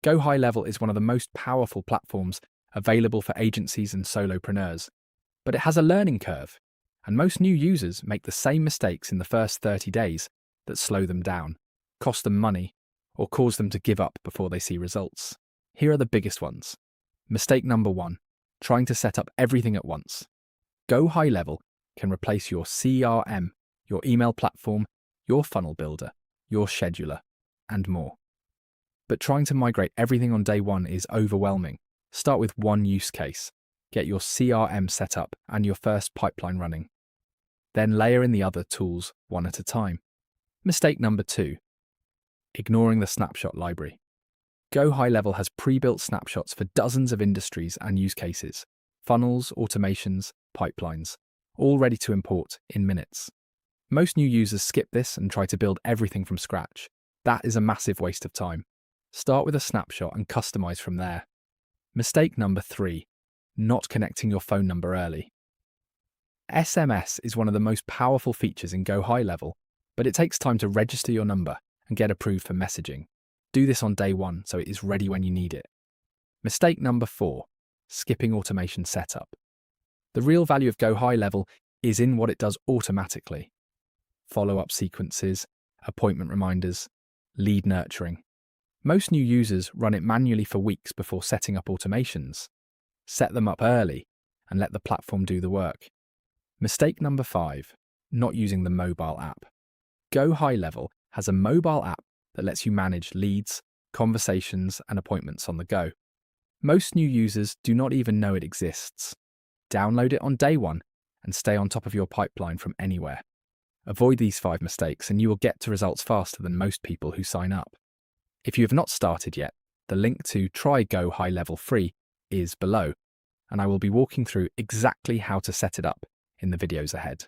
GoHighLevel is one of the most powerful platforms available for agencies and solopreneurs, but it has a learning curve, and most new users make the same mistakes in the first 30 days that slow them down, cost them money, or cause them to give up before they see results. Here are the biggest ones. Mistake number 1, trying to set up everything at once. GoHighLevel can replace your CRM, your email platform, your funnel builder, your scheduler, and more. But trying to migrate everything on day 1 is overwhelming. Start with one use case. Get your CRM set up and your first pipeline running. Then layer in the other tools one at a time. Mistake number 2, ignoring the snapshot library. GoHighLevel has pre-built snapshots for dozens of industries and use cases, funnels, automations, pipelines, all ready to import in minutes. Most new users skip this and try to build everything from scratch. That is a massive waste of time. Start with a snapshot and customize from there. Mistake number 3, not connecting your phone number early. SMS is one of the most powerful features in GoHighLevel, but it takes time to register your number and get approved for messaging. Do this on day 1 so it is ready when you need it. Mistake number 4, skipping automation setup. The real value of GoHighLevel is in what it does automatically. Follow-up sequences, appointment reminders, lead nurturing. Most new users run it manually for weeks before setting up automations. Set them up early and let the platform do the work. Mistake number 5, not using the mobile app. GoHighLevel has a mobile app that lets you manage leads, conversations, and appointments on the go. Most new users do not even know it exists. Download it on day 1 and stay on top of your pipeline from anywhere. Avoid these 5 mistakes and you will get to results faster than most people who sign up. If you have not started yet, the link to try GoHighLevel free is below, and I will be walking through exactly how to set it up in the videos ahead.